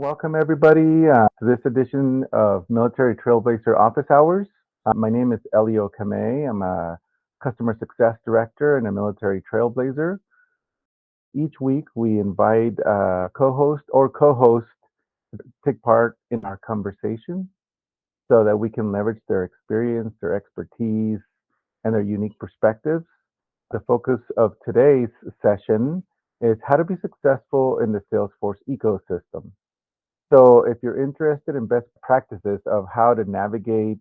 Welcome everybody to this edition of Military Trailblazer Office Hours. My name is Elio. I'm a Customer Success Director and a Military Trailblazer. Each week we invite a co-host or co-host to take part in our conversation so that we can leverage their experience, their expertise, and their unique perspectives. The focus of today's session is how to be successful in the Salesforce ecosystem. So if you're interested in best practices of how to navigate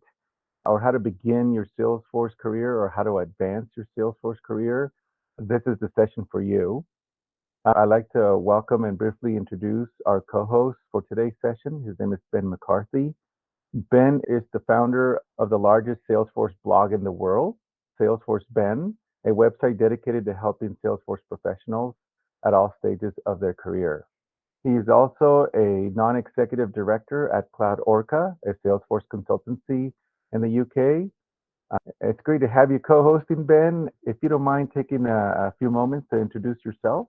or how to begin your Salesforce career or how to advance your Salesforce career, this is the session for you. I'd like to welcome and briefly introduce our co-host for today's session. His name is Ben McCarthy. Ben is the founder of the largest Salesforce blog in the world, Salesforce Ben, a website dedicated to helping Salesforce professionals at all stages of their career. He is also a non-executive director at Cloud Orca, a Salesforce consultancy in the UK. It's great to have you co-hosting, Ben. If you don't mind taking a few moments to introduce yourself.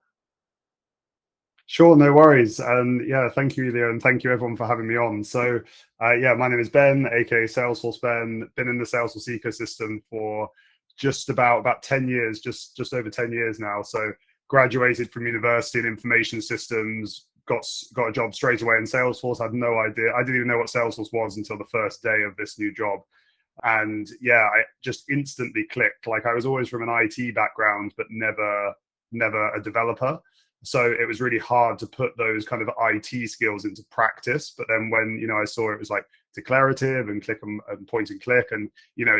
Sure, no worries. Yeah, thank you, Elio, and thank you everyone for having me on. So, yeah, my name is Ben, aka Salesforce Ben. Been in the Salesforce ecosystem for just about 10 years, just over 10 years now. So, graduated from university in information systems, got a job straight away in Salesforce. I had no idea. I didn't even know what Salesforce was until the first day of this new job. And yeah, I just instantly clicked. Like I was always from an IT background, but never a developer. So it was really hard to put those kind of IT skills into practice. But then when, I saw it was like declarative and click and point and click and,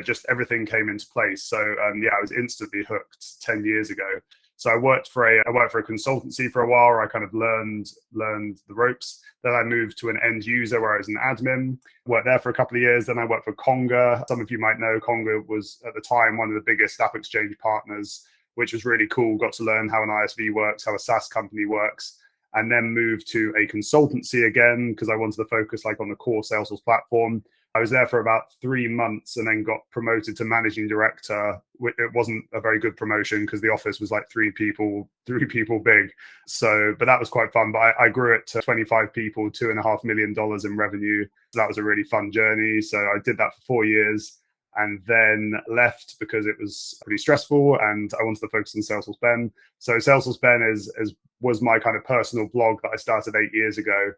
just everything came into place. So yeah, I was instantly hooked 10 years ago. So I worked for a consultancy for a while where I kind of learned the ropes. Then I moved to an end user where I was an admin, worked there for a couple of years. Then I worked for Conga. Some of you might know Conga was at the time one of the biggest App Exchange partners, which was really cool. Got to learn how an ISV works, how a SaaS company works, and then moved to a consultancy again because I wanted to focus like on the core Salesforce platform. I was there for about 3 months and then got promoted to managing director. It wasn't a very good promotion because the office was like three people big. So, but that was quite fun. But I grew it to 25 people, $2.5 million in revenue. So that was a really fun journey. So I did that for 4 years and then left because it was pretty stressful and I wanted to focus on Salesforce Ben. So Salesforce Ben was my kind of personal blog that I started 8 years ago.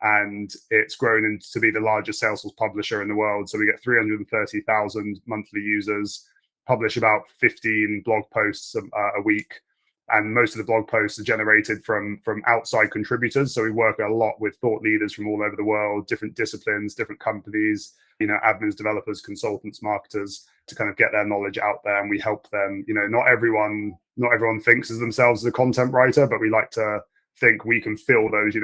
And it's grown into be the largest Salesforce publisher in the world. So we get 330,000 monthly users, publish about 15 blog posts a week. And most of the blog posts are generated from outside contributors. So we work a lot with thought leaders from all over the world, different disciplines, different companies, admins, developers, consultants, marketers, to kind of get their knowledge out there. And we help them. Not everyone thinks of themselves as a content writer, but we like to think we can fill those,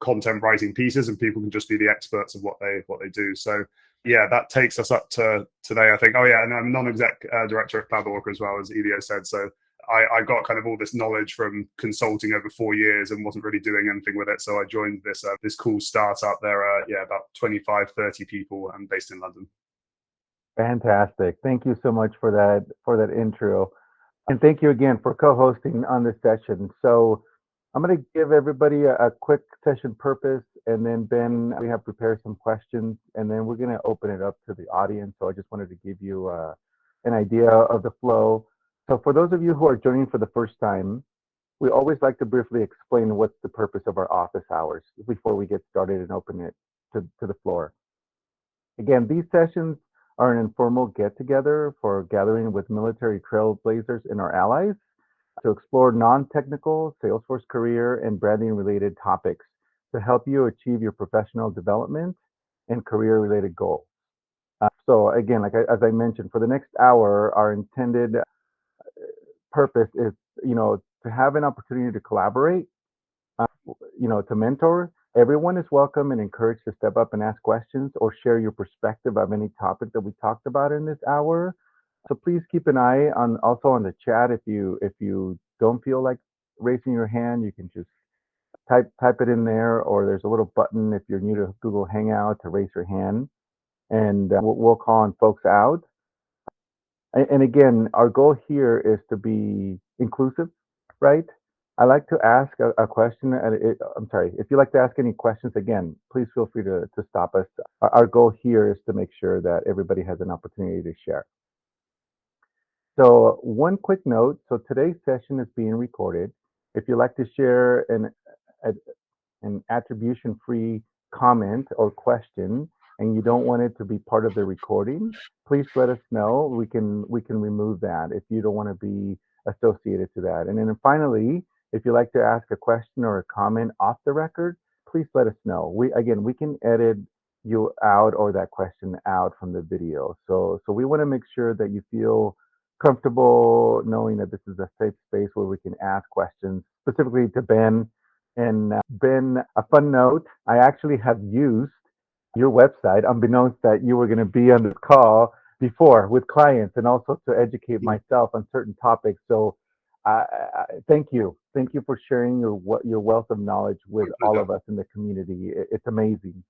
content writing pieces and people can just be the experts of what they do. So yeah, that takes us up to today, I think. Oh yeah, and I'm non-exec director at Cloud Orca as well, as Elio said. So I got kind of all this knowledge from consulting over 4 years and wasn't really doing anything with it. So I joined this cool startup. There are about 25, 30 people and based in London. Fantastic. Thank you so much for that intro. And thank you again for co-hosting on this session. So I'm going to give everybody a quick session purpose, and then Ben, we have prepared some questions, and then we're going to open it up to the audience. So I just wanted to give you an idea of the flow. So for those of you who are joining for the first time, we always like to briefly explain what's the purpose of our office hours before we get started and open it to the floor. Again, these sessions are an informal get-together for gathering with military trailblazers and our allies to explore non-technical Salesforce career and branding-related topics to help you achieve your professional development and career-related goals. So again, as I mentioned, for the next hour, our intended purpose is, to have an opportunity to collaborate, to mentor. Everyone is welcome and encouraged to step up and ask questions or share your perspective of any topic that we talked about in this hour. So please keep an eye also on the chat. If you don't feel like raising your hand, you can just type it in there, or there's a little button if you're new to Google Hangout to raise your hand, and we'll call on folks out. And again, our goal here is to be inclusive, right? I like to ask a question. I'm sorry, if you'd like to ask any questions, again, please feel free to stop us. Our goal here is to make sure that everybody has an opportunity to share. So one quick note, so today's session is being recorded. If you'd like to share an attribution-free comment or question and you don't want it to be part of the recording, please let us know. We can remove that if you don't want to be associated to that. And then finally, if you'd like to ask a question or a comment off the record, please let us know. We can edit you out or that question out from the video. So we want to make sure that you feel comfortable knowing that this is a safe space where we can ask questions specifically to Ben. And Ben, a fun note, I actually have used your website unbeknownst that you were going to be on this call before with clients and also to educate myself on certain topics. So thank you. Thank you for sharing your wealth of knowledge with all of us in the community. It's amazing.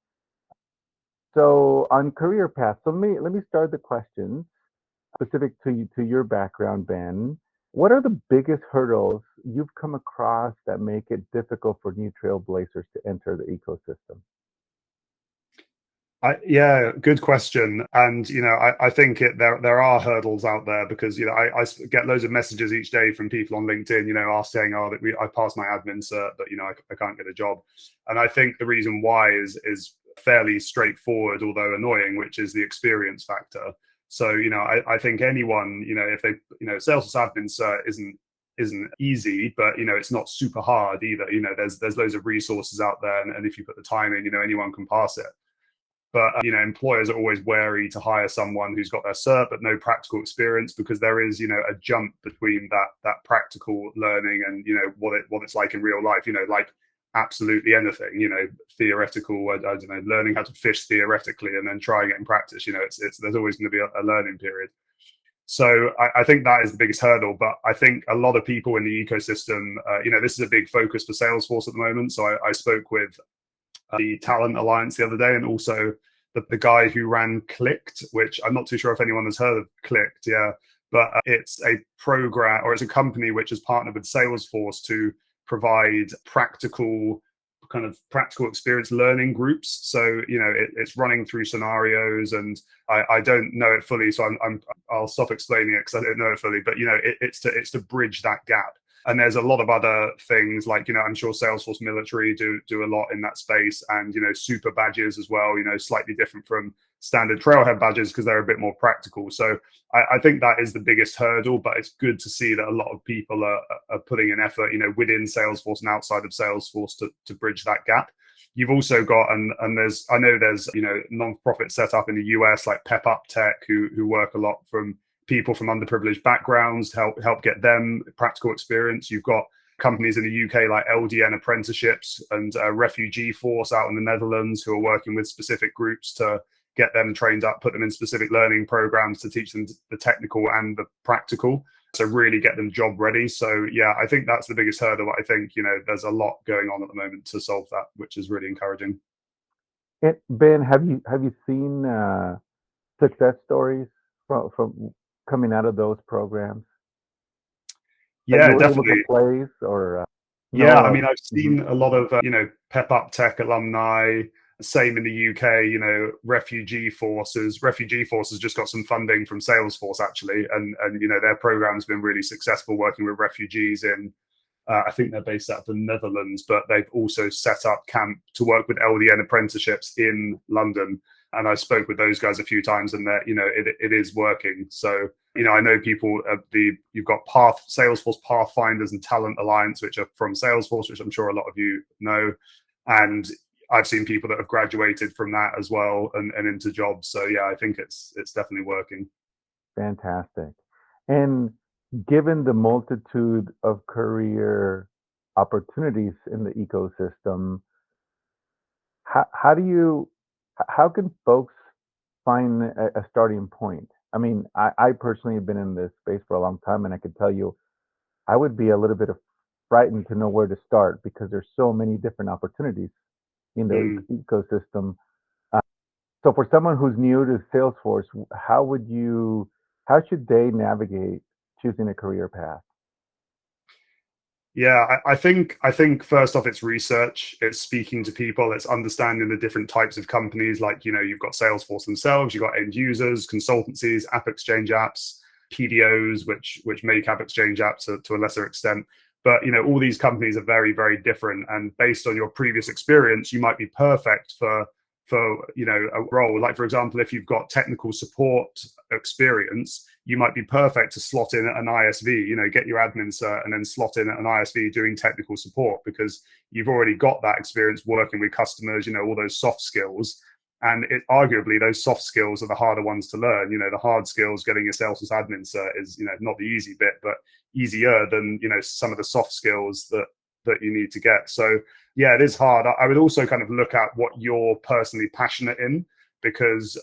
So on career path, so let me start the questions specific to your background, Ben. What are the biggest hurdles you've come across that make it difficult for new trailblazers to enter the ecosystem? Yeah, good question. And I think there are hurdles out there because I get loads of messages each day from people on LinkedIn, saying, "Oh, that I passed my admin cert, but I can't get a job." And I think the reason why is fairly straightforward, although annoying, which is the experience factor. So I think anyone, if they Salesforce admin cert isn't easy, but it's not super hard either. There's loads of resources out there, and if you put the time in, anyone can pass it. But employers are always wary to hire someone who's got their cert but no practical experience, because there is a jump between that practical learning and what it's like in real life. Like absolutely anything. Theoretical. I don't know, learning how to fish theoretically and then trying it in practice. There's always going to be a learning period. So I think that is the biggest hurdle. But I think a lot of people in the ecosystem, this is a big focus for Salesforce at the moment. So I spoke with the Talent Alliance the other day, and also the guy who ran Clicked, which I'm not too sure if anyone has heard of Clicked. Yeah, but it's a program, or it's a company which has partnered with Salesforce to provide practical experience learning groups. So it's running through scenarios, and I don't know it fully, so I'll stop explaining it because I don't know it fully. But it's to bridge that gap. And there's a lot of other things like, I'm sure Salesforce Military do a lot in that space, and, super badges as well, slightly different from standard Trailhead badges because they're a bit more practical. So I think that is the biggest hurdle, but it's good to see that a lot of people are putting an effort, within Salesforce and outside of Salesforce to bridge that gap. You've also got, and I know there's, non-profit set up in the US like Pep Up Tech who work a lot from people from underprivileged backgrounds to help get them practical experience. You've got companies in the UK like LDN Apprenticeships and Refugee Force out in the Netherlands who are working with specific groups to get them trained up, put them in specific learning programs to teach them the technical and the practical, to really get them job ready. So yeah, I think that's the biggest hurdle. I think there's a lot going on at the moment to solve that, which is really encouraging. Ben, have you seen success stories from coming out of those programs? Yeah, definitely. Place or yeah, I mean, I've seen a lot of Pep Up Tech alumni. Same in the UK. Refugee Forces just got some funding from Salesforce actually, and their program's been really successful working with refugees in. I think they're based out of the Netherlands, but they've also set up camp to work with LDN apprenticeships in London. And I spoke with those guys a few times, and that it is working. So I know people. You've got Salesforce Pathfinders and Talent Alliance, which are from Salesforce, which I'm sure a lot of you know. And I've seen people that have graduated from that as well and into jobs. So yeah, I think it's definitely working. Fantastic. And given the multitude of career opportunities in the ecosystem, how can folks find a starting point? I mean, I personally have been in this space for a long time, and I can tell you, I would be a little bit frightened to know where to start because there's so many different opportunities in the ecosystem. So for someone who's new to Salesforce, how should they navigate choosing a career path? Yeah, I think first off, it's research, it's speaking to people, it's understanding the different types of companies. Like, you've got Salesforce themselves, you've got end users, consultancies, app exchange apps, PDOs, which make app exchange apps to a lesser extent. But all these companies are very, very different, and based on your previous experience, you might be perfect for a role. Like, for example, if you've got technical support experience, you might be perfect to slot in at an ISV, get your admin cert and then slot in at an ISV doing technical support, because you've already got that experience working with customers, all those soft skills. And arguably those soft skills are the harder ones to learn. The hard skills, getting your Salesforce admin cert, is not the easy bit, but easier than some of the soft skills that you need to get. So yeah, it is hard. I would also kind of look at what you're personally passionate in, because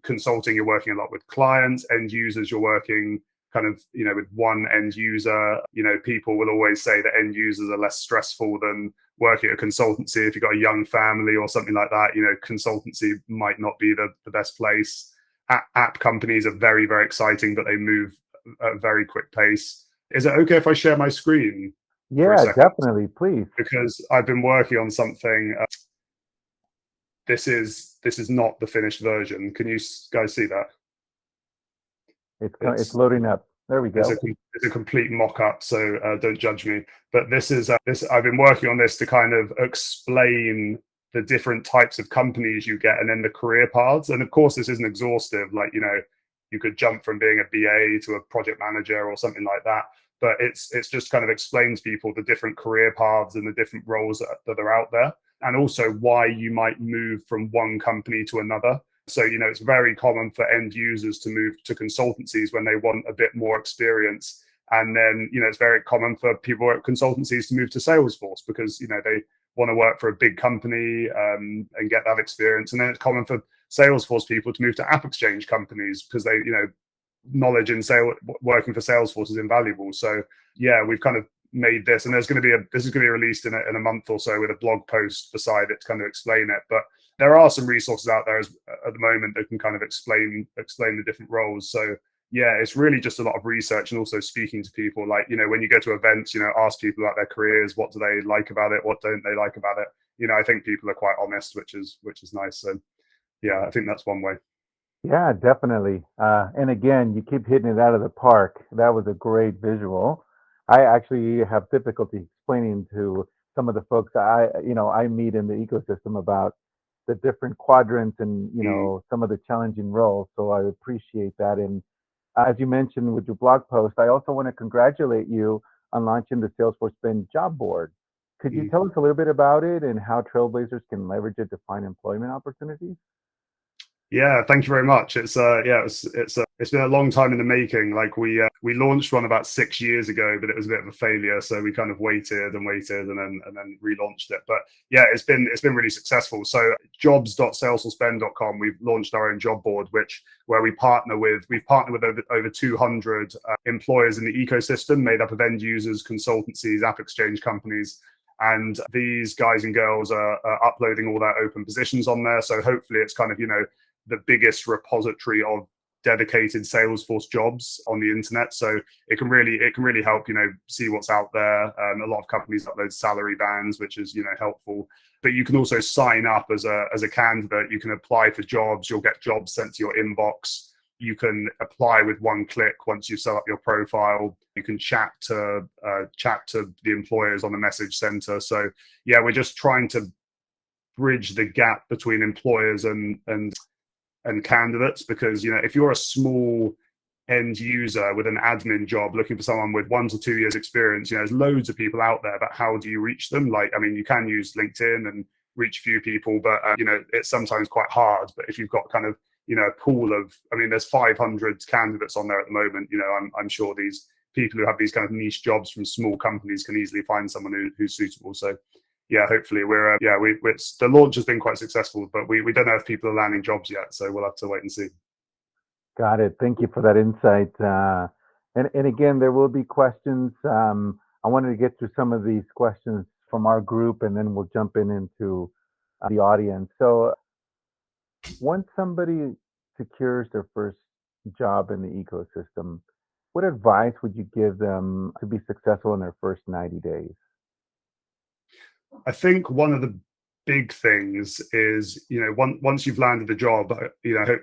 consulting, you're working a lot with clients, end users, you're working kind of with one end user. People will always say that end users are less stressful than working at a consultancy. If you've got a young family or something like that, consultancy might not be the best place. App companies are very, very exciting, but they move at a very quick pace. Is it okay if I share my screen for a Yeah, second? definitely, please. Because I've been working on something. This is not the finished version. Can you guys see that? It's loading up. There we It's go. a complete mock-up, so don't judge me. But this is this. I've been working on this to kind of explain the different types of companies you get, and then the career paths. And of course, this isn't exhaustive. Like, you could jump from being a BA to a project manager or something like that. But it's just kind of explains people the different career paths and the different roles that are out there, and also why you might move from one company to another. So, it's very common for end users to move to consultancies when they want a bit more experience. And then, it's very common for people at consultancies to move to Salesforce because, they want to work for a big company and get that experience. And then it's common for Salesforce people to move to app exchange companies because they, knowledge in working for Salesforce is invaluable. So yeah, we've kind of made this, and this is going to be released in a month or so with a blog post beside it to kind of explain it. But there are some resources out there at the moment that can kind of explain the different roles. So yeah, it's really just a lot of research and also speaking to people. Like, when you go to events, ask people about their careers, what do they like about it, what don't they like about it. I think people are quite honest, which is nice. So yeah, I think that's one way. Yeah, definitely. And again, you keep hitting it out of the park. That was a great visual. I actually have difficulty explaining to some of the folks I meet in the ecosystem about the different quadrants and, Mm. some of the challenging roles. So I appreciate that. And as you mentioned with your blog post, I also want to congratulate you on launching the Salesforce Ben Job Board. Could you Mm. tell us a little bit about it and how Trailblazers can leverage it to find employment opportunities? Yeah, thank you very much. It's been a long time in the making. Like, we launched one about 6 years ago, but it was a bit of a failure. So we kind of waited and waited and then relaunched it. But yeah, it's been really successful. So jobs.salesforceben.com, we've launched our own job board, where we've partnered with over 200 employers in the ecosystem, made up of end users, consultancies, app exchange companies. And these guys and girls are uploading all their open positions on there. So hopefully it's kind of, the biggest repository of dedicated Salesforce jobs on the internet. So it can really help, see what's out there. A lot of companies upload salary bands, which is, helpful. But you can also sign up as a candidate. You can apply for jobs. You'll get jobs sent to your inbox. You can apply with one click once you've set up your profile. You can chat to the employers on the message center. So yeah, we're just trying to bridge the gap between employers and candidates, because if you're a small end user with an admin job looking for someone with 1 to 2 years experience, there's loads of people out there, but how do you reach them? Like, I mean, you can use LinkedIn and reach a few people, but it's sometimes quite hard. But if you've got kind of a pool of, I mean, there's 500 candidates on there at the moment. I'm sure these people who have these kind of niche jobs from small companies can easily find someone who's suitable. So yeah, hopefully the launch has been quite successful, but we don't know if people are landing jobs yet, so we'll have to wait and see. Got it. Thank you for that insight. And again, there will be questions. I wanted to get through some of these questions from our group, and then we'll jump into the audience. So once somebody secures their first job in the ecosystem, what advice would you give them to be successful in their first 90 days? I think one of the big things is, once you've landed a job,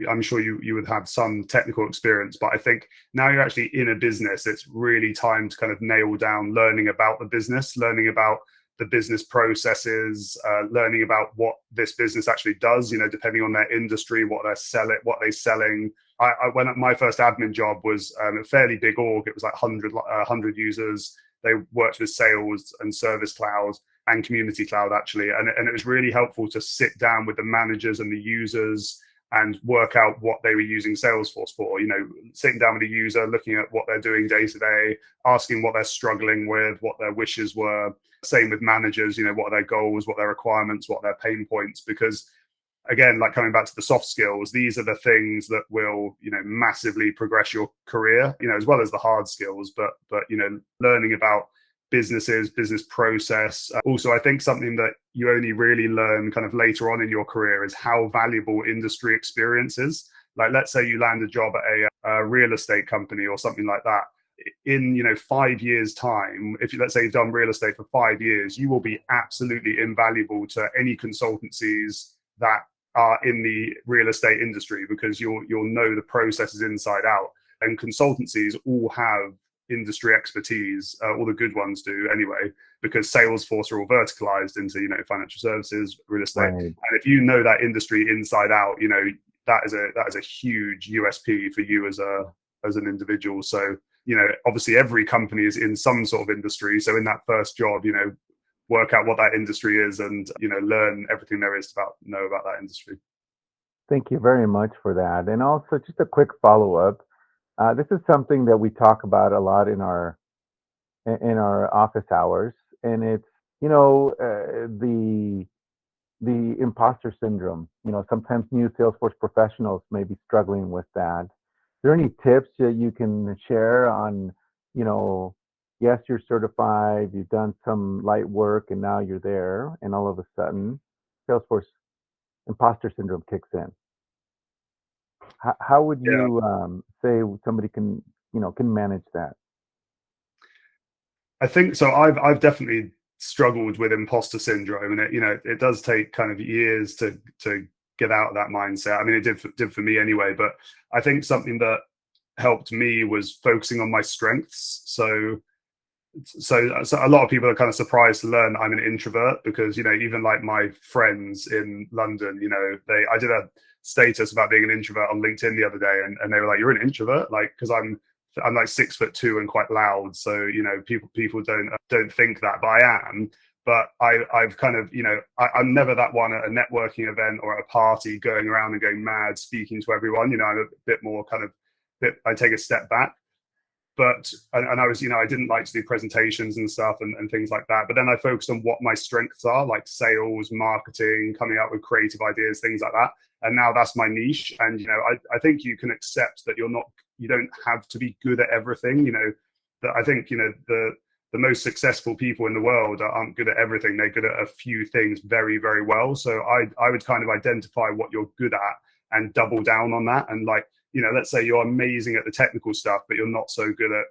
I'm sure you would have some technical experience, but I think now you're actually in a business, it's really time to kind of nail down learning about the business, learning about the business processes, learning about what this business actually does, depending on their industry, what they're selling. When my first admin job was a fairly big org, it was like 100 users. They worked with sales and service cloud and community cloud actually, and it was really helpful to sit down with the managers and the users and work out what they were using Salesforce for. Sitting down with the user, looking at what they're doing day to day, asking what they're struggling with, what their wishes were. Same with managers, what are their goals, what are their requirements, what are their pain points, because again, like coming back to the soft skills, these are the things that will, massively progress your career, as well as the hard skills, but learning about businesses, business process. Also, I think something that you only really learn kind of later on in your career is how valuable industry experience is. Like, let's say you land a job at a real estate company or something like that. In 5 years' time, if let's say you've done real estate for 5 years, you will be absolutely invaluable to any consultancies that are in the real estate industry, because you'll know the processes inside out. And consultancies all have industry expertise, all the good ones do anyway, because Salesforce are all verticalized into financial services, real estate, Right. and if you know that industry inside out, that is a huge USP for you as an individual. So obviously every company is in some sort of industry, so in that first job, work out what that industry is and learn everything there is to know about that industry. Thank you very much for that. And also, just a quick follow-up. This is something that we talk about a lot in our office hours, and it's the imposter syndrome. Sometimes new Salesforce professionals may be struggling with that. Are there any tips that you can share on, yes, you're certified, you've done some light work, and now you're there, and all of a sudden, Salesforce imposter syndrome kicks in. How would Yeah. you say somebody can manage that? I think so. I've definitely struggled with imposter syndrome, and it does take kind of years to get out of that mindset. I mean, it did for me anyway. But I think something that helped me was focusing on my strengths. So a lot of people are kind of surprised to learn I'm an introvert, because even like my friends in London, I did a status about being an introvert on LinkedIn the other day, and they were like, "You're an introvert?" Like, because I'm like 6'2" and quite loud, so people don't think that, but I am. But I've kind of I'm never that one at a networking event or at a party going around and going mad speaking to everyone. I'm a bit more kind of I take a step back. But I was I didn't like to do presentations and stuff and things like that, but then I focused on what my strengths are, like sales, marketing, coming up with creative ideas, things like that. And now that's my niche. And I think you can accept that you don't have to be good at everything. That I think the most successful people in the world aren't good at everything. They're good at a few things very, very well. So I would kind of identify what you're good at and double down on that. And like, let's say you're amazing at the technical stuff, but you're not so good at,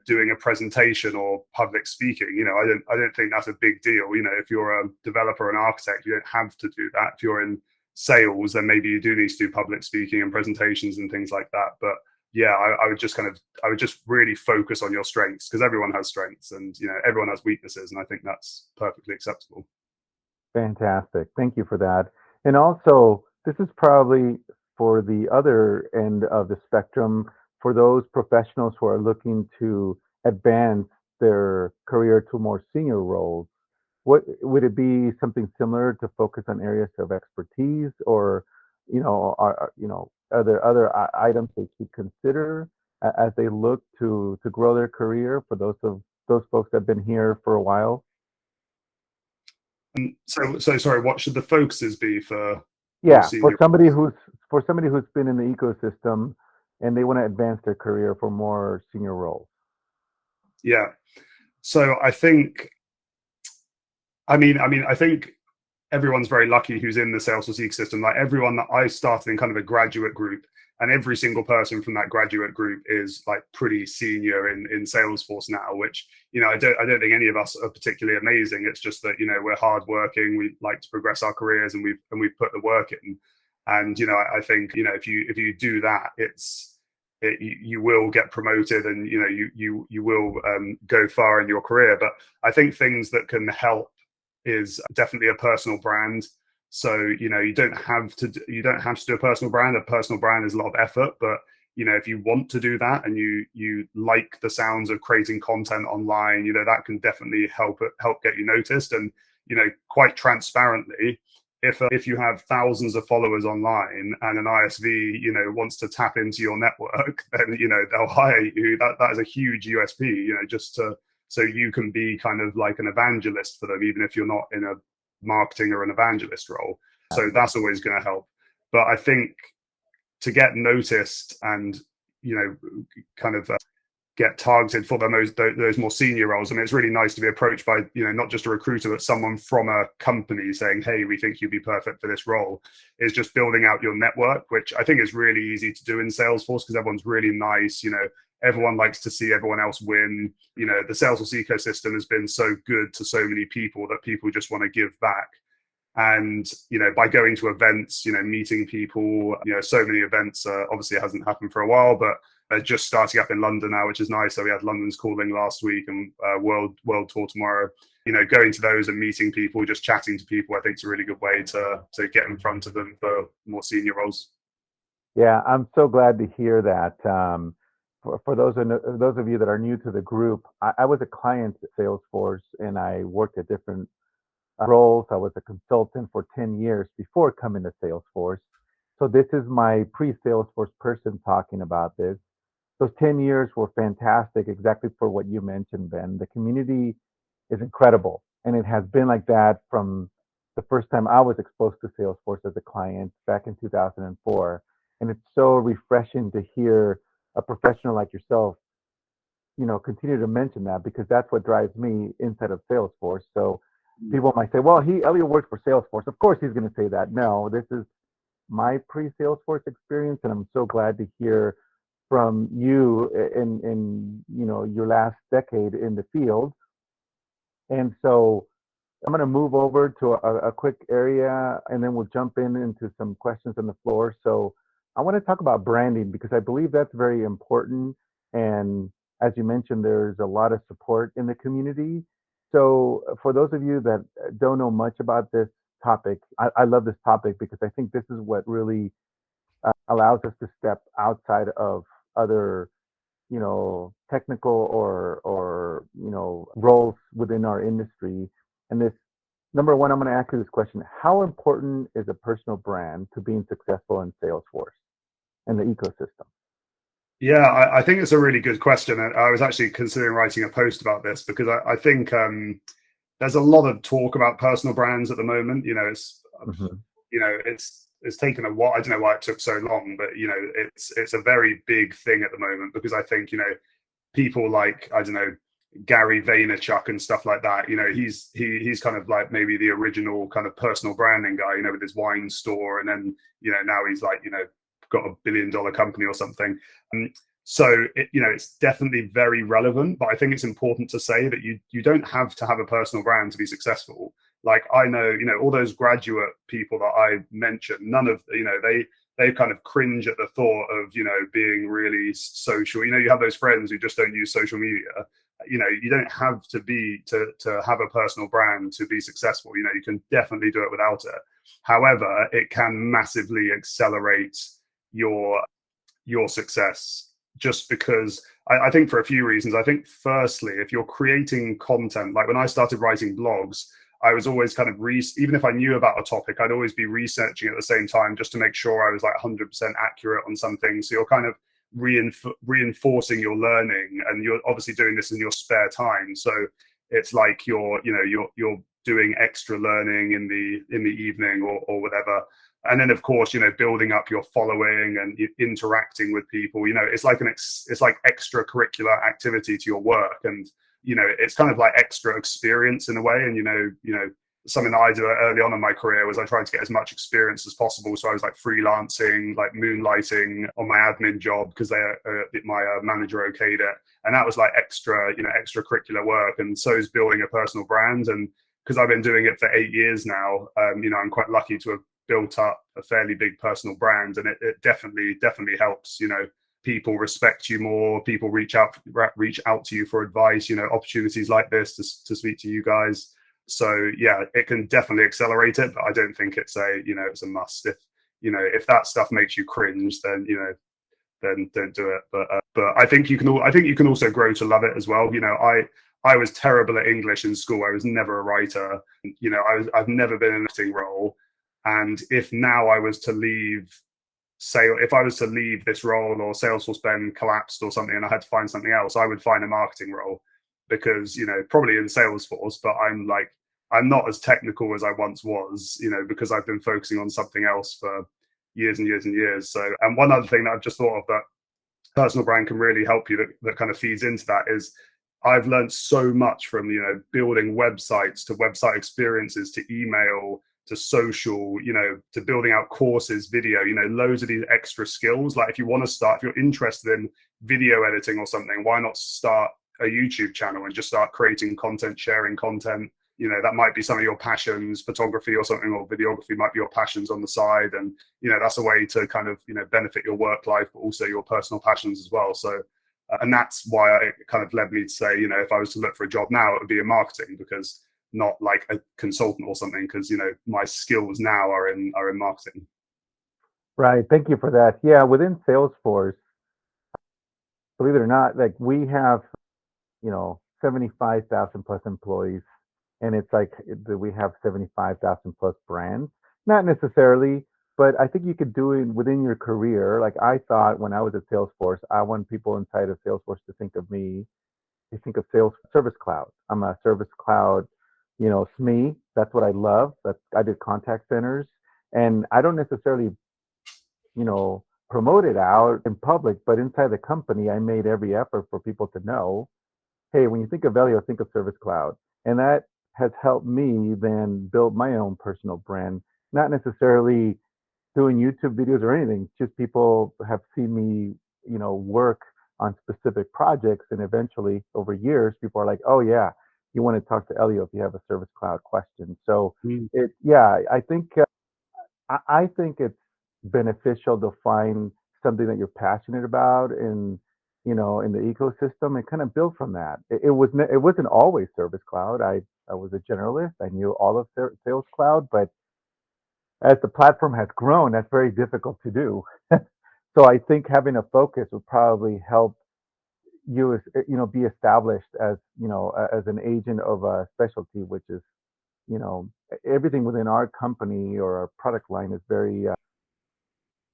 doing a presentation or public speaking. I don't think that's a big deal. If you're a developer and architect, you don't have to do that. If you're in sales, then maybe you do need to do public speaking and presentations and things like that. But yeah, I would just really focus on your strengths, because everyone has strengths and everyone has weaknesses, and I think that's perfectly acceptable. Fantastic. Thank you for that. And also, this is probably for the other end of the spectrum, for those professionals who are looking to advance their career to more senior roles. What would it be? Something similar to focus on areas of expertise, or are there other items they should consider as they look to grow their career for those folks that have been here for a while? So sorry, what should the focuses be for Yeah, senior? for somebody who's been in the ecosystem and they want to advance their career for more senior roles. Yeah. So I think everyone's very lucky who's in the Salesforce ecosystem. Like everyone that I started in kind of a graduate group, and every single person from that graduate group is like pretty senior in Salesforce now, which, I don't think any of us are particularly amazing. It's just that, we're hardworking, we like to progress our careers, and we've put the work in. And, I think, if you do that, you will get promoted, and, you will go far in your career. But I think things that can help is definitely a personal brand. So, you don't have to do a personal brand. A personal brand is a lot of effort, but if you want to do that and you like the sounds of creating content online, that can definitely help get you noticed. And quite transparently, if you have thousands of followers online and an ISV wants to tap into your network, then they'll hire you. That is a huge USP, so you can be kind of like an evangelist for them, even if you're not in a marketing or an evangelist role. So that's always going to help. But I think to get noticed and kind of get targeted for those more senior roles, I mean, it's really nice to be approached by not just a recruiter, but someone from a company saying, hey, we think you'd be perfect for this role. Is just building out your network, which I think is really easy to do in Salesforce because everyone's really nice. Everyone likes to see everyone else win. The Salesforce ecosystem has been so good to so many people that people just want to give back. And, by going to events, meeting people, so many events, obviously it hasn't happened for a while, but just starting up in London now, which is nice. So we had London's Calling last week and World Tour tomorrow. Going to those and meeting people, just chatting to people, I think is a really good way to get in front of them for more senior roles. Yeah, I'm so glad to hear that. For those of you that are new to the group, I was a client at Salesforce, and I worked at different roles. I was a consultant for 10 years before coming to Salesforce. So this is my pre-Salesforce person talking about this. Those 10 years were fantastic, exactly for what you mentioned, Ben. The community is incredible, and it has been like that from the first time I was exposed to Salesforce as a client back in 2004. And it's so refreshing to hear a professional like yourself, continue to mention that, because that's what drives me inside of Salesforce. So people might say, well, Elio works for Salesforce. Of course he's going to say that. No, this is my pre-Salesforce experience, and I'm so glad to hear from you in your last decade in the field. And so I'm going to move over to a quick area, and then we'll jump into some questions on the floor. So I want to talk about branding, because I believe that's very important. And as you mentioned, there's a lot of support in the community. So for those of you that don't know much about this topic, I love this topic because I think this is what really allows us to step outside of other, technical or roles within our industry. And this, number one, I'm going to ask you this question: how important is a personal brand to being successful in Salesforce and the ecosystem? Yeah, I think it's a really good question. I was actually considering writing a post about this because I think there's a lot of talk about personal brands at the moment. It's taken a while. I don't know why it took so long, but it's a very big thing at the moment, because I think people like, I don't know, Gary Vaynerchuk and stuff like that. He's kind of like maybe the original kind of personal branding guy. With his wine store, and then now he's like got $1 billion company or something. So it's definitely very relevant, but I think it's important to say that you don't have to have a personal brand to be successul. Like, I know, all those graduate people that I mentioned, none of, they kind of cringe at the thought of, being really social. You have those friends who just don't use social media. You don't have to to have a personal brand to be successful. You can definitely do it without it. However, it can massively accelerate your success, just because I think for a few reasons. I think firstly, if you're creating content, like when I started writing blogs, I was always kind of even if I knew about a topic, I'd always be researching at the same time just to make sure I was like 100% accurate on something. So you're kind of reinforcing your learning, and you're obviously doing this in your spare time. So it's like you're doing extra learning in the evening or whatever. And then, of course, building up your following and interacting with people. It's like it's like extracurricular activity to your work, and it's kind of like extra experience in a way. And something that I did early on in my career was I tried to get as much experience as possible. So I was like freelancing, like moonlighting on my admin job because my manager okayed it, and that was like extracurricular work. And so is building a personal brand. And because I've been doing it for 8 years now, I'm quite lucky to have built up a fairly big personal brand, and it definitely helps. People respect you more. People reach out to you for advice. Opportunities like this to speak to you guys. So yeah, it can definitely accelerate it, but I don't think it's a must. If that stuff makes you cringe, then then don't do it. But I think you can also grow to love it as well. I was terrible at English in school. I was never a writer. I've never been in a writing role, and if I was to leave this role, or Salesforce Ben collapsed or something and I had to find something else, I would find a marketing role, because probably in Salesforce, but I'm not as technical as I once was, because I've been focusing on something else for years and years and years. So, and one other thing that I've just thought of that personal brand can really help you, that kind of feeds into that, is I've learned so much from building websites, to website experiences, to email, to social, to building out courses, video, loads of these extra skills. Like if you're interested in video editing or something, why not start a YouTube channel and just start creating content, sharing content? That might be some of your passions, photography or something, or videography might be your passions on the side. And, that's a way to kind of, benefit your work life, but also your personal passions as well. So, and that's why it kind of led me to say, if I was to look for a job now, it would be in marketing, because not like a consultant or something, because my skills now are in marketing. Right. Thank you for that. Yeah, within Salesforce, believe it or not, like we have 75,000 plus employees, and it's like we have 75,000 plus brands. Not necessarily, but I think you could do it within your career. Like I thought when I was at Salesforce, I want people inside of Salesforce to think of me. They think of Service Cloud. I'm a Service Cloud SME. That's what I love. I did contact centers, and I don't necessarily, promote it out in public, but inside the company, I made every effort for people to know, hey, when you think of Elio, think of Service Cloud. And that has helped me then build my own personal brand, not necessarily doing YouTube videos or anything, just people have seen me, work on specific projects. And eventually over years, people are like, oh yeah, you want to talk to Elio if you have a Service Cloud question. So I think it's beneficial to find something that you're passionate about in the ecosystem, and kind of build from that. It wasn't always Service Cloud. I was a generalist. I knew all of Sales Cloud, but as the platform has grown, that's very difficult to do. So I think having a focus would probably help you, be established as an agent of a specialty, which is everything within our company or our product line is very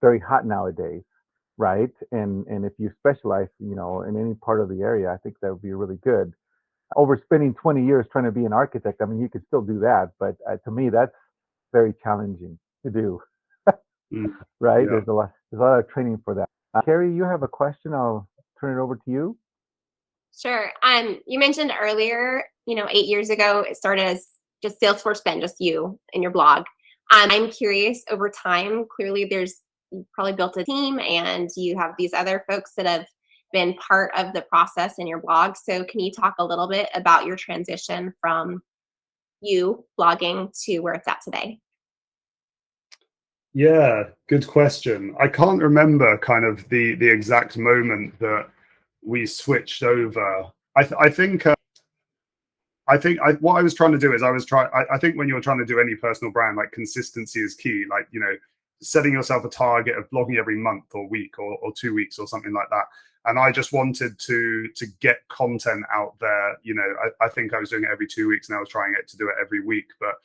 very hot nowadays, right? And if you specialize, in any part of the area, I think that would be really good. Over spending 20 years trying to be an architect, I mean, you could still do that, but to me, that's very challenging to do, right? Yeah. There's a lot of training for that. Carrie, you have a question? I'll turn it over to you. Sure. You mentioned earlier, 8 years ago, it started as just Salesforce Ben, just you and your blog. I'm curious, over time, clearly you probably built a team and you have these other folks that have been part of the process in your blog. So can you talk a little bit about your transition from you blogging to where it's at today? Yeah, good question. I can't remember kind of the exact moment that we switched over. I think what I was trying to do is I think when you're trying to do any personal brand, like consistency is key. Like, setting yourself a target of blogging every month or week or 2 weeks or something like that. And I just wanted to get content out there. I think I was doing it every 2 weeks and I was trying to do it every week. But,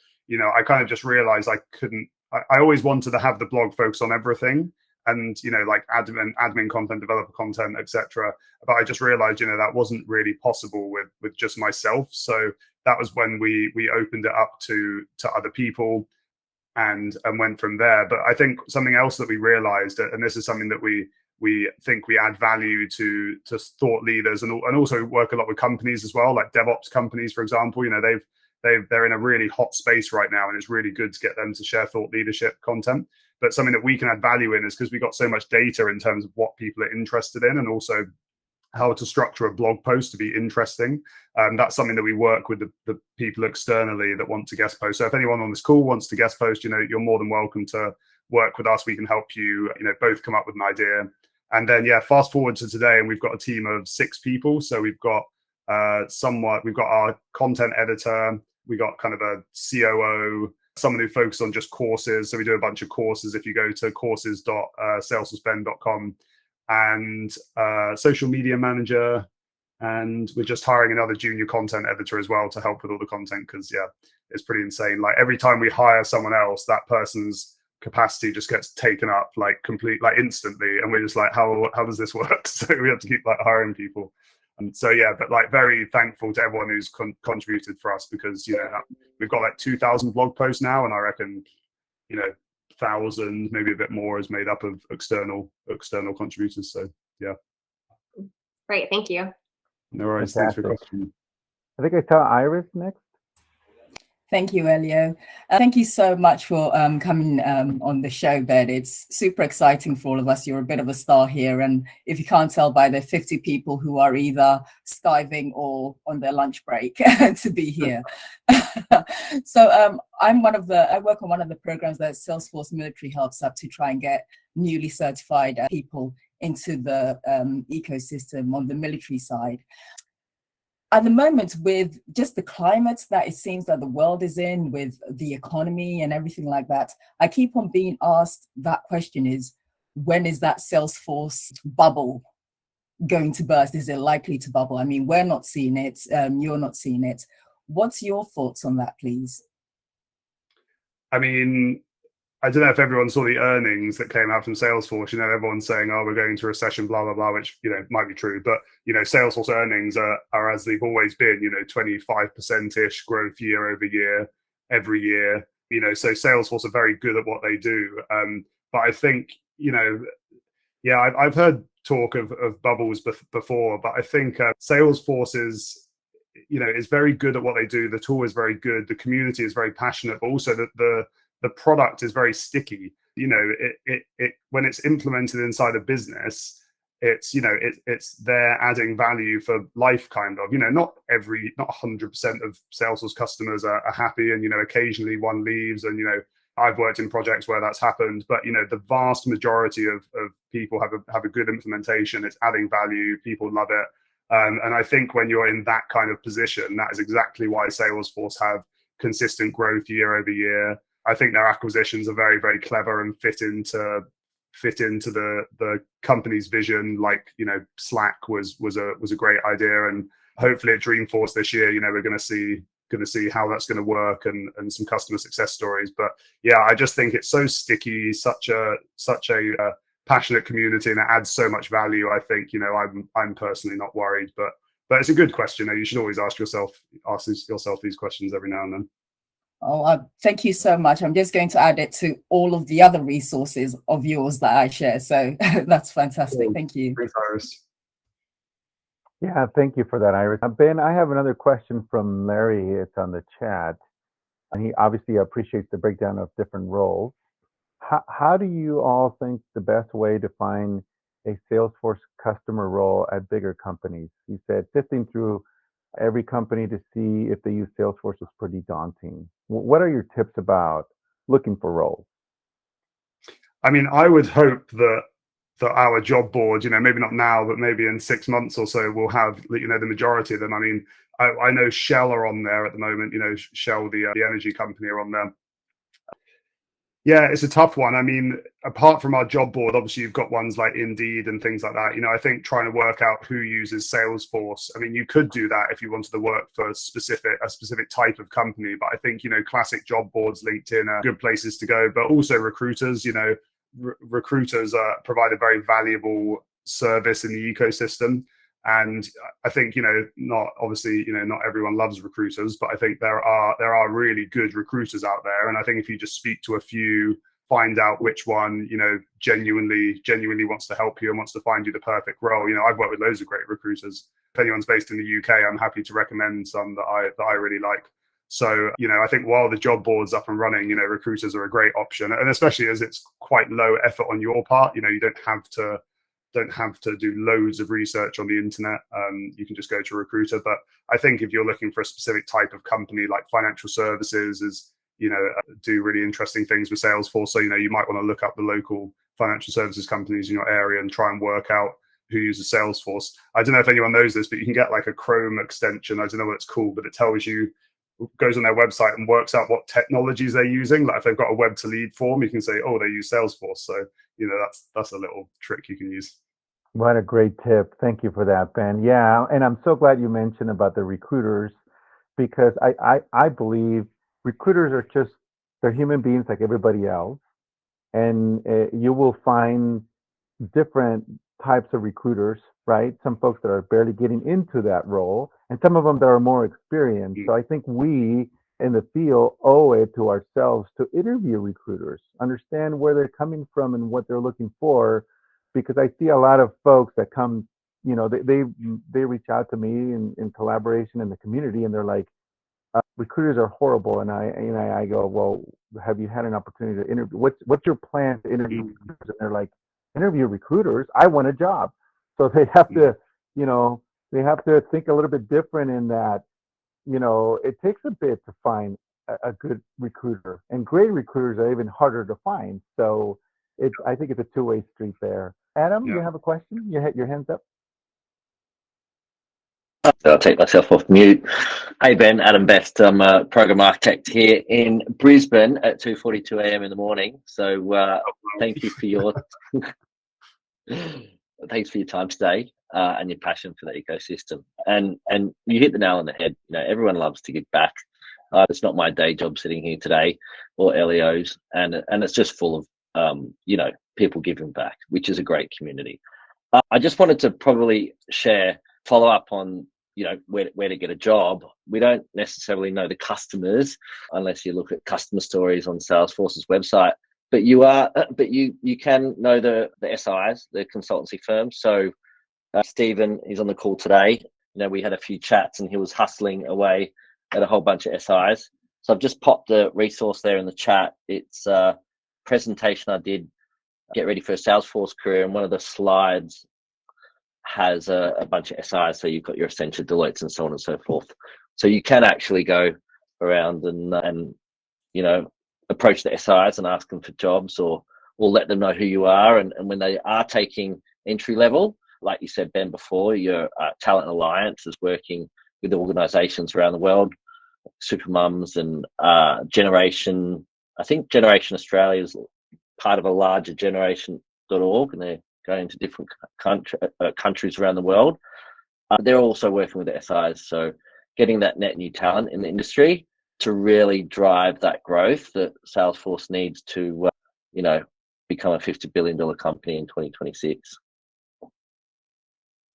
I kind of just realized I couldn't. I always wanted to have the blog focus on everything, and like admin content, developer content, etc. But I just realized that wasn't really possible with just myself. So that was when we opened it up to other people and went from there. But I think something else that we realized, and this is something that we think we add value to thought leaders, and also work a lot with companies as well, like DevOps companies, for example. they're in a really hot space right now, and it's really good to get them to share thought leadership content. But something that we can add value in is because we got so much data in terms of what people are interested in, and also how to structure a blog post to be interesting. That's something that we work with the people externally that want to guest post. So if anyone on this call wants to guest post, you're more than welcome to work with us. We can help you, both come up with an idea. And then, fast forward to today, and we've got a team of 6 people. So we've got we've got our content editor, we got kind of a COO, someone who focuses on just courses. So we do a bunch of courses. If you go to courses.salesforceben.com, and social media manager, and we're just hiring another junior content editor as well to help with all the content, because it's pretty insane. Like every time we hire someone else, that person's capacity just gets taken up instantly, and we're just like, how does this work? So we have to keep hiring people. And so but very thankful to everyone who's contributed for us, because we've got 2,000 blog posts now, and I reckon 1,000, maybe a bit more, is made up of external contributors. So Great, thank you. No worries. Thanks for your question. I think I saw Iris next. Thank you, Elio. Thank you so much for coming on the show, Ben. It's super exciting for all of us. You're a bit of a star here. And if you can't tell by the 50 people who are either skiving or on their lunch break to be here. So I work on one of the programs that Salesforce Military helps up to try and get newly certified people into the ecosystem on the military side. At the moment, with just the climate that it seems that the world is in, with the economy and everything like that, I keep on being asked that question is, when is that Salesforce bubble going to burst? Is it likely to bubble? I mean, we're not seeing it. You're not seeing it. What's your thoughts on that, please? I mean, I don't know if everyone saw the earnings that came out from Salesforce. Everyone's saying, "Oh, we're going into recession," blah blah blah, which might be true. But Salesforce earnings are as they've always been. 25%-ish growth year over year, every year. So Salesforce are very good at what they do. But I think I've heard talk of bubbles before, but I think Salesforce is very good at what they do. The tool is very good. The community is very passionate, but also the product is very sticky. It when it's implemented inside a business, it's there adding value for life, kind of. Not 100% of Salesforce customers are happy, and occasionally one leaves, and I've worked in projects where that's happened, but the vast majority of people have a good implementation. It's adding value, people love it, and I think when you're in that kind of position, that is exactly why Salesforce have consistent growth year over year. I think their acquisitions are very, very clever and fit into the company's vision. Slack was a great idea, and hopefully at Dreamforce this year, we're going to see how that's going to work, and some customer success stories. But I just think it's so sticky, such a passionate community, and it adds so much value. I think I'm personally not worried, but it's a good question. You should always ask yourself these questions every now and then. Oh, thank you so much. I'm just going to add it to all of the other resources of yours that I share. So that's fantastic. Thank you. Thanks, Iris. Yeah, thank you for that, Iris. Ben, I have another question from Larry. It's on the chat, and he obviously appreciates the breakdown of different roles. How do you all think the best way to find a Salesforce customer role at bigger companies? He said sifting through every company to see if they use Salesforce is pretty daunting. What are your tips about looking for roles? I mean, I would hope that our job board, maybe not now, but maybe in 6 months or so, we'll have, the majority of them. I mean, I know Shell are on there at the moment. Shell, the energy company, are on there. Yeah, it's a tough one. I mean, apart from our job board, obviously you've got ones like Indeed and things like that. I think trying to work out who uses Salesforce. I mean, you could do that if you wanted to work for a specific type of company. But I think, classic job boards, LinkedIn are good places to go. But also recruiters, recruiters provide a very valuable service in the ecosystem. And I think, not everyone loves recruiters, but I think there are really good recruiters out there. And I think if you just speak to a few, find out which one, genuinely wants to help you and wants to find you the perfect role. I've worked with loads of great recruiters. If anyone's based in the UK, I'm happy to recommend some that I really like. So, I think while the job board's up and running, recruiters are a great option, and especially as it's quite low effort on your part. You don't have to do loads of research on the internet. You can just go to a recruiter. But I think if you're looking for a specific type of company, like financial services is, do really interesting things with Salesforce. So, you might want to look up the local financial services companies in your area and try and work out who uses Salesforce. I don't know if anyone knows this, but you can get like a Chrome extension. I don't know what it's called, but it tells you, goes on their website and works out what technologies they're using. Like if they've got a web to lead form, you can say, oh, they use Salesforce. So, that's a little trick you can use. What a great tip. Thank you for that, Ben. Yeah, and I'm so glad you mentioned about the recruiters, because I believe recruiters are just, they're human beings like everybody else. And you will find different types of recruiters, right? Some folks that are barely getting into that role, and some of them that are more experienced. So I think we in the field owe it to ourselves to interview recruiters, understand where they're coming from and what they're looking for, because I see a lot of folks that come, they reach out to me in collaboration in the community, and they're like, recruiters are horrible. And I go, well, have you had an opportunity to interview? What's your plan to interview recruiters? And they're like, interview recruiters? I want a job. So they have to, they have to think a little bit different in that, it takes a bit to find a good recruiter, and great recruiters are even harder to find. So I think it's a two-way street there. Adam, you have a question? You had your hands up. I'll take myself off mute. Hey Ben, Adam Best. I'm a program architect here in Brisbane at 2:42 a.m. in the morning. So thank you for your thanks for your time today and your passion for the ecosystem. And you hit the nail on the head. Everyone loves to give back. It's not my day job sitting here today, or Elio's, and it's just full of people giving back, which is a great community. I just wanted to probably follow up on where to get a job. We don't necessarily know the customers unless you look at customer stories on Salesforce's website, but you can know the SIs, the consultancy firms. So Stephen is on the call today. We had a few chats and he was hustling away at a whole bunch of SIs. So I've just popped the resource there in the chat. It's a presentation I did, get ready for a Salesforce career, and one of the slides has a bunch of SIs. So you've got your Accenture, Deloitte, and so on and so forth. So you can actually go around and approach the SIs and ask them for jobs, or let them know who you are. And when they are taking entry level, like you said, Ben, before, your Talent Alliance is working with organizations around the world, Supermums and Generation. I think Generation Australia is part of a larger generation.org, and they're going to different countries around the world. They're also working with the SIs, so getting that net new talent in the industry to really drive that growth that Salesforce needs to, become a $50 billion company in 2026.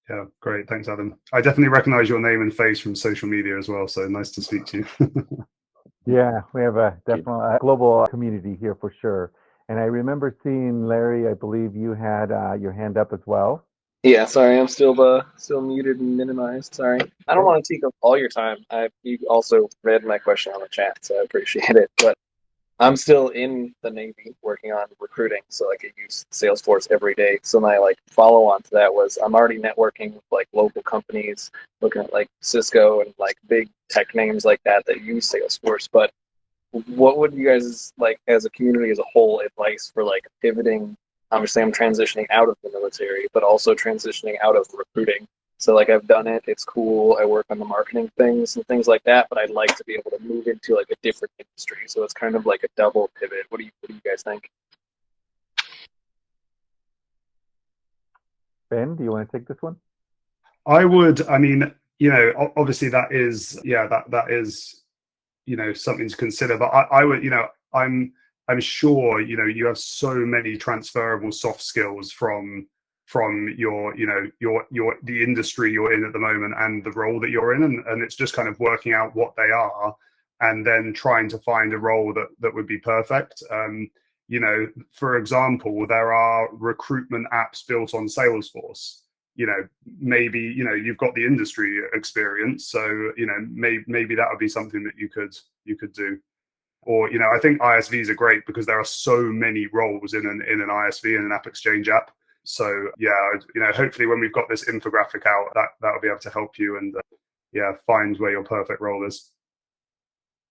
Yeah, great. Thanks, Adam. I definitely recognize your name and face from social media as well, so nice to speak to you. Yeah, we have a definitely global community here for sure. And I remember seeing Larry, I believe you had your hand up as well. Yeah, sorry, I'm still muted and minimized. Sorry. I don't want to take up all your time. You also read my question on the chat, so I appreciate it. But I'm still in the Navy working on recruiting, so I use Salesforce every day. So my follow on to that was I'm already networking with local companies, looking at Cisco and big tech names like that use Salesforce. But what would you guys as a community as a whole advice for pivoting? Obviously, I'm transitioning out of the military, but also transitioning out of recruiting. So I've done it. It's cool. I work on the marketing things and things like that, but I'd like to be able to move into a different industry. So it's kind of a double pivot. What do you guys think? Ben, do you want to take this one? I would. I mean, obviously that is something to consider. But I would, I'm sure you have so many transferable soft skills from your the industry you're in at the moment and the role that you're in, and it's just kind of working out what they are and then trying to find a role that would be perfect. For example, there are recruitment apps built on Salesforce. maybe, you've got the industry experience, so, maybe that would be something that you could do. Or, I think ISVs are great because there are so many roles in an ISV and an App Exchange app. So yeah, hopefully when we've got this infographic out, that'll be able to help you and find where your perfect role is.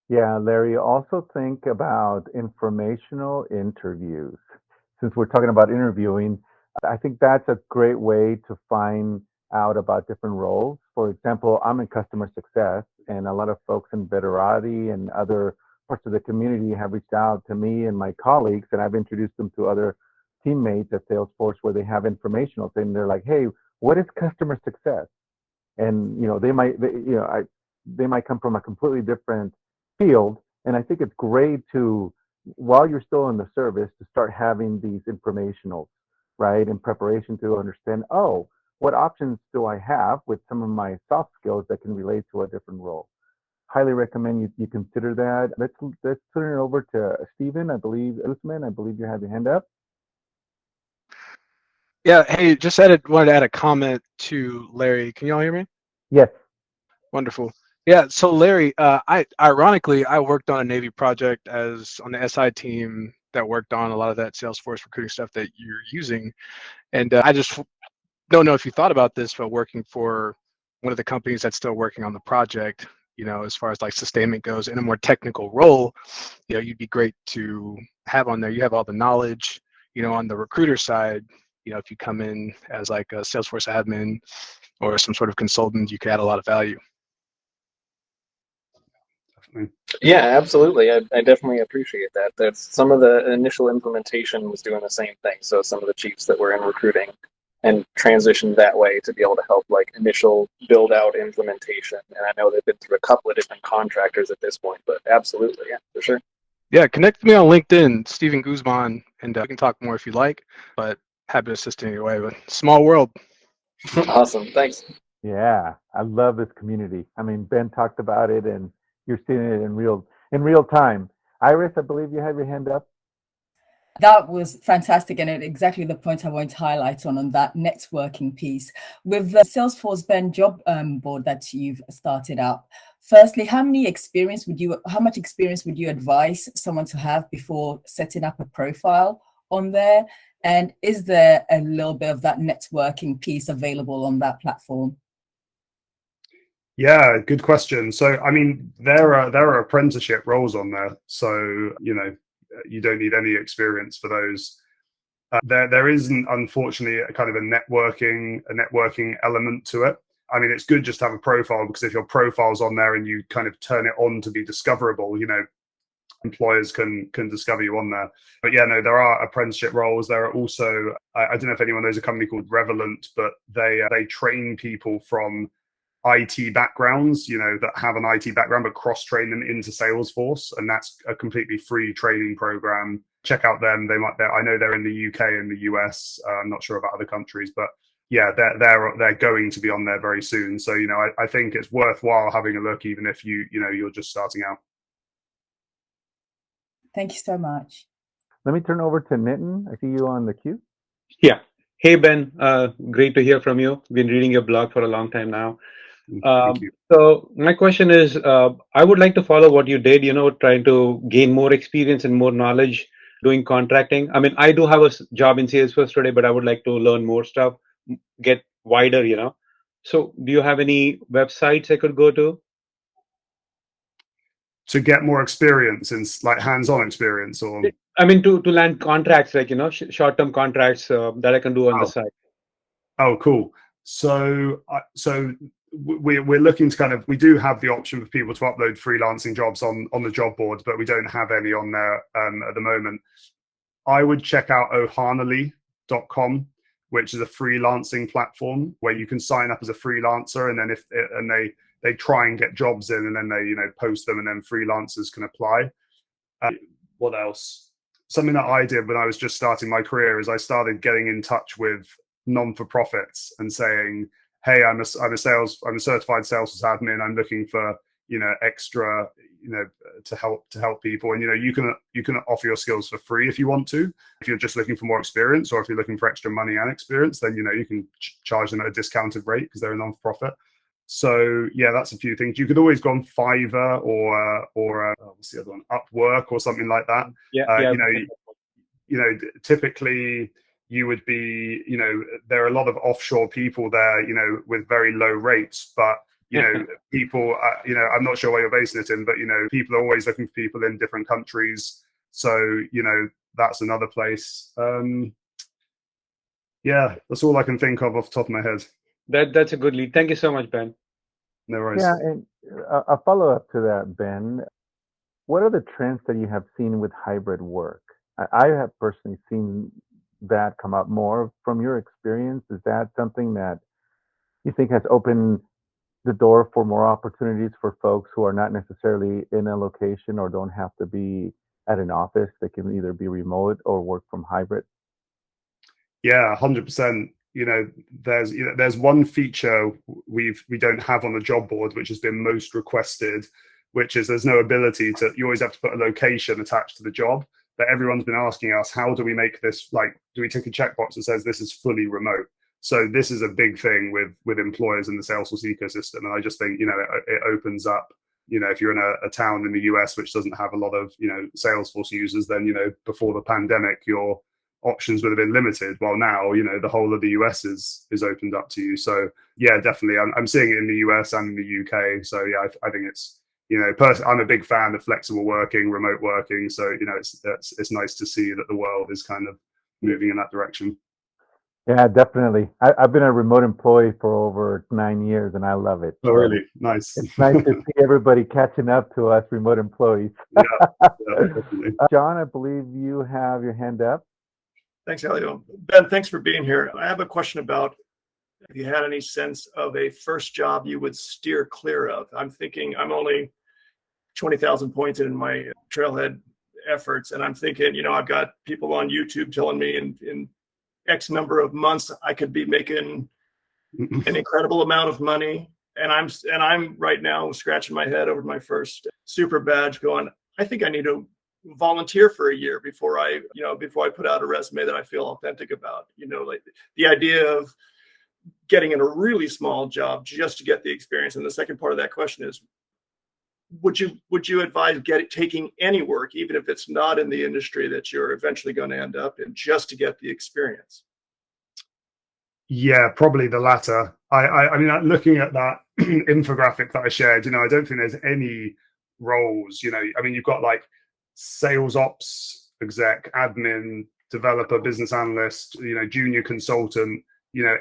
Yeah, Larry, also think about informational interviews. Since we're talking about interviewing, I think that's a great way to find out about different roles. For example, I'm in customer success, and a lot of folks in Veterati and other parts of the community have reached out to me and my colleagues, and I've introduced them to other teammates at Salesforce where they have informational, and they're like, "Hey, what is customer success?" And they might come from a completely different field, and I think it's great to, while you're still in the service, to start having these informationals, right, in preparation to understand, oh, what options do I have with some of my soft skills that can relate to a different role. Highly recommend you consider that. Let's turn it over to Stephen. I believe Usman, I believe you have your hand up. Yeah, hey, wanted to add a comment to Larry. Can you all hear me? Yes. Wonderful. Yeah, so Larry, ironically, I worked on a Navy project on the SI team that worked on a lot of that Salesforce recruiting stuff that you're using. And I just don't know if you thought about this, but working for one of the companies that's still working on the project, as far as like sustainment goes in a more technical role, you'd be great to have on there. You have all the knowledge, on the recruiter side, if you come in as like a Salesforce admin or some sort of consultant, you could add a lot of value. Yeah, absolutely. I definitely appreciate that. That's some of the initial implementation was doing the same thing. So some of the chiefs that were in recruiting and transitioned that way to be able to help like initial build out implementation. And I know they've been through a couple of different contractors at this point, but absolutely, yeah, for sure. Yeah, connect with me on LinkedIn, Stephen Guzman, and we can talk more if you like, but happy to assist in your way. But small world. Awesome. Thanks. Yeah, I love this community. I mean, Ben talked about it, and you're seeing it in real time. Iris, I believe you have your hand up. That was fantastic, and exactly the point I want to highlight on that networking piece. With the Salesforce Ben Job Board that you've started up, firstly, how much experience would you advise someone to have before setting up a profile on there? And is there a little bit of that networking piece available on that platform? Yeah, good question. So, I mean, there are apprenticeship roles on there. So, you don't need any experience for those. There isn't, unfortunately, a kind of a networking element to it. I mean, it's good just to have a profile, because if your profile's on there and you kind of turn it on to be discoverable, employers can discover you on there. But yeah, no, there are apprenticeship roles. There are also, I don't know if anyone knows a company called Revelant, but they train people from IT backgrounds, that have an IT background, but cross-train them into Salesforce, and that's a completely free training program. Check out them. I know they're in the UK and the US. I'm not sure about other countries, but yeah, they're going to be on there very soon. So I think it's worthwhile having a look, even if you're just starting out. Thank you so much. Let me turn over to Nitin. I see you on the queue. Yeah. Hey, Ben. Great to hear from you. Been reading your blog for a long time now. Thank you. So my question is, I would like to follow what you did, trying to gain more experience and more knowledge doing contracting. I mean, I do have a job in Salesforce today, but I would like to learn more stuff, get wider, So do you have any websites I could go to? To get more experience and like hands-on experience, or I mean, to land contracts, like, short-term contracts that I can do on the side. Oh, cool. So we're looking to we do have the option for people to upload freelancing jobs on the job board, but we don't have any on there at the moment. I would check out ohanali.com, which is a freelancing platform where you can sign up as a freelancer, and then they try and get jobs in, and then they post them, and then freelancers can apply. What else? Something that I did when I was just starting my career is I started getting in touch with non-for-profits and saying, hey, I'm a certified Salesforce admin. I'm looking for extra to help people. And you can offer your skills for free if you want to. If you're just looking for more experience, or if you're looking for extra money and experience, then you can charge them at a discounted rate because they're a non-profit. So yeah, that's a few things. You could always go on Fiverr or what's the other one, Upwork or something like that. Typically you would be, there are a lot of offshore people there, with very low rates, but people, I'm not sure where you're basing it in, but people are always looking for people in different countries. So that's another place. Yeah, that's all I can think of off the top of my head. That's a good lead. Thank you so much, Ben. No worries. Yeah, and a follow-up to that, Ben. What are the trends that you have seen with hybrid work? I have personally seen that come up more. From your experience, is that something that you think has opened the door for more opportunities for folks who are not necessarily in a location or don't have to be at an office? They can either be remote or work from hybrid. Yeah, 100%. There's one feature we don't have on the job board, which has been most requested, which is there's no ability to, you always have to put a location attached to the job. But everyone's been asking us, how do we make this, do we tick a checkbox that says this is fully remote? So this is a big thing with employers in the Salesforce ecosystem. And I just think, it opens up, if you're in a town in the US, which doesn't have a lot of, Salesforce users, then, before the pandemic, your options would have been limited. Well, now, the whole of the US is opened up to you. So yeah, definitely. I'm seeing it in the US and in the UK. So yeah, I think it's, I'm a big fan of flexible working, remote working. So, it's nice to see that the world is kind of moving in that direction. Yeah, definitely. I've been a remote employee for over 9 years, and I love it. Oh, really? Nice. It's nice to see everybody catching up to us remote employees. Yeah, definitely. John, I believe you have your hand up. Thanks, Elio. Ben, thanks for being here. I have a question about if you had any sense of a first job you would steer clear of. I'm thinking I'm only 20,000 points in my trailhead efforts, and I'm thinking, I've got people on YouTube telling me in X number of months I could be making an incredible amount of money, and I'm right now scratching my head over my first super badge, going, I think I need to volunteer for a year before I put out a resume that I feel authentic about. Like the idea of getting in a really small job just to get the experience. And the second part of that question is, would you advise taking any work, even if it's not in the industry that you're eventually going to end up in, just to get the experience? Yeah, probably the latter. I mean, looking at that infographic that I shared, I don't think there's any roles. I mean, you've got like sales ops exec, admin, developer, business analyst, junior consultant.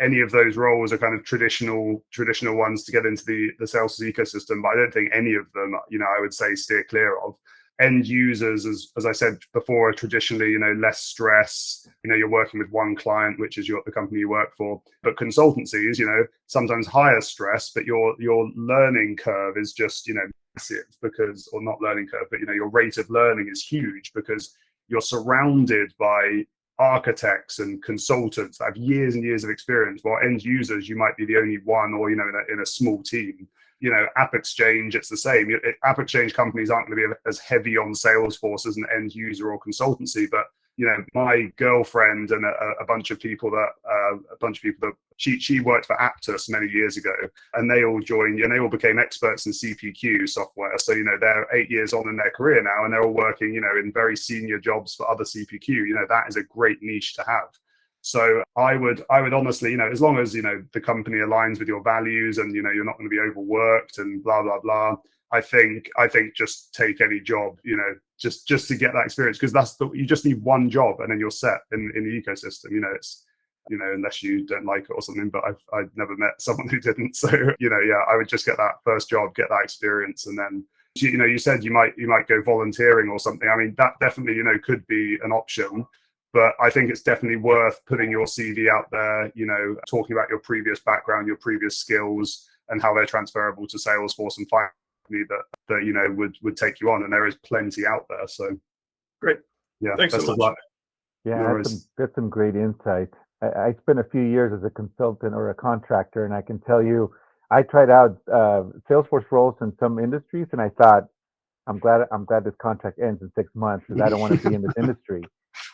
Any of those roles are kind of traditional ones to get into the Salesforce ecosystem, but I don't think any of them, I would say steer clear of. End users, as I said before, are traditionally, less stress. You're working with one client, which is the company you work for. But consultancies, sometimes higher stress, but your learning curve is just, massive because, or not learning curve, but your rate of learning is huge because you're surrounded by architects and consultants that have years and years of experience, while end users, you might be the only one, or in a small team. App Exchange, it's the same. App Exchange companies aren't going to be as heavy on Salesforce as an end user or consultancy, but my girlfriend and a bunch of people that she worked for Aptus many years ago, and they all joined and they all became experts in CPQ software. So they're 8 years on in their career now, and they're all working in very senior jobs for other CPQ. That is a great niche to have. So I would honestly, as long as the company aligns with your values and you're not going to be overworked and blah blah blah, I think just take any job, just to get that experience, because you just need one job and then you're set in the ecosystem. It's unless you don't like it or something, but I've never met someone who didn't. So I would just get that first job, get that experience, and then you said you might go volunteering or something. I mean, that definitely could be an option. But I think it's definitely worth putting your CV out there, talking about your previous background, your previous skills, and how they're transferable to Salesforce and find a company that would take you on. And there is plenty out there. So great. Yeah. Thanks so much. Yeah, that's some great insight. I spent a few years as a consultant or a contractor, and I can tell you, I tried out Salesforce roles in some industries, and I thought, I'm glad this contract ends in 6 months because I don't want to be in this industry.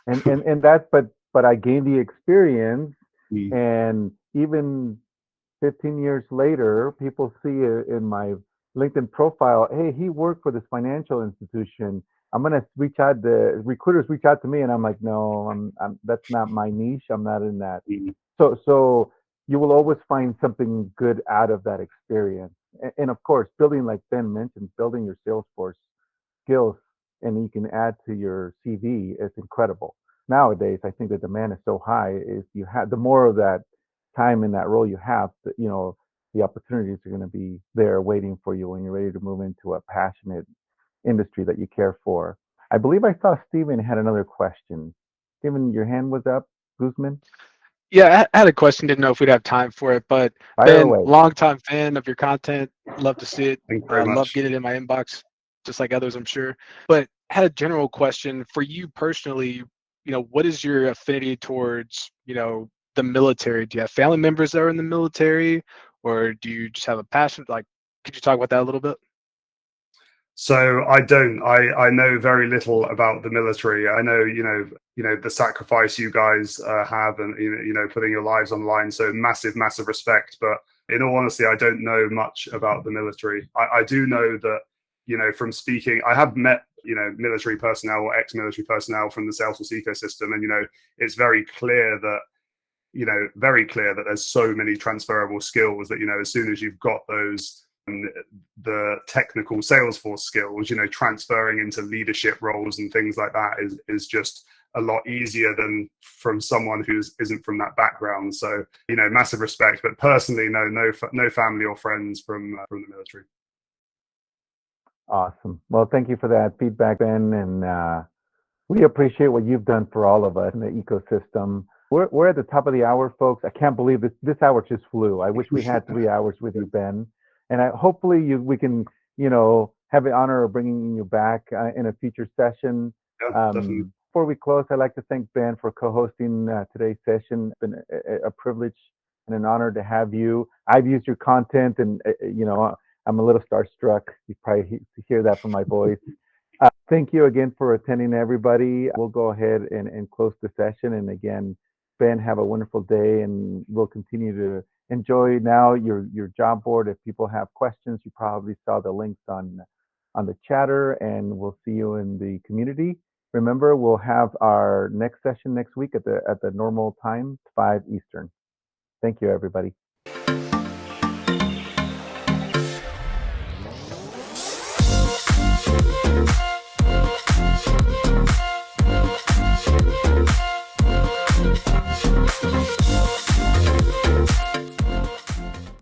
And that's but I gained the experience, and even 15 years later, people see in my LinkedIn profile, hey, he worked for this financial institution. I'm gonna reach out. The recruiters reach out to me, and I'm like, no, I'm that's not my niche. I'm not in that. So you will always find something good out of that experience. And of course, building, like Ben mentioned, building your Salesforce skills, and you can add to your CV is incredible. Nowadays, I think the demand is so high. If you have the more of that time in that role you have, the opportunities are going to be there waiting for you when you're ready to move into a passionate industry that you care for. I believe I saw Steven had another question. Steven, your hand was up. Guzman? Yeah, I had a question. Didn't know if we'd have time for it, but Fire Ben, away. longtime fan of your content. Love to see it. Thank you very Love much. getting it in my inbox, just like others, I'm sure. But had a general question for you personally. What is your affinity towards, the military? Do you have family members that are in the military, or do you just have a passion? Like, could you talk about that a little bit? So I don't. I know very little about the military. I know, the sacrifice you guys have, and putting your lives on the line. So massive respect. But in all honesty, I don't know much about the military. I do know that, from speaking, I have met, military personnel or ex-military personnel from the Salesforce ecosystem, and it's very clear that there's so many transferable skills that as soon as you've got those. The technical Salesforce skills, transferring into leadership roles and things like that is just a lot easier than from someone who isn't from that background. So, massive respect, but personally, no family or friends from the military. Awesome. Well, thank you for that feedback, Ben, and we appreciate what you've done for all of us in the ecosystem. We're at the top of the hour, folks. I can't believe this hour just flew. I wish we had 3 hours with you, Ben. And hopefully we can, have the honor of bringing you back in a future session. Yeah, definitely. Before we close, I'd like to thank Ben for co-hosting today's session. It's been a privilege and an honor to have you. I've used your content, and I'm a little starstruck. You probably hear that from my voice. Thank you again for attending, everybody. We'll go ahead and close the session. And again, Ben, have a wonderful day, and we'll continue to enjoy now your job board. If people have questions, you probably saw the links on the chatter, and we'll see you in the community. Remember, we'll have our next session next week at the normal time, 5 Eastern. Thank you, everybody.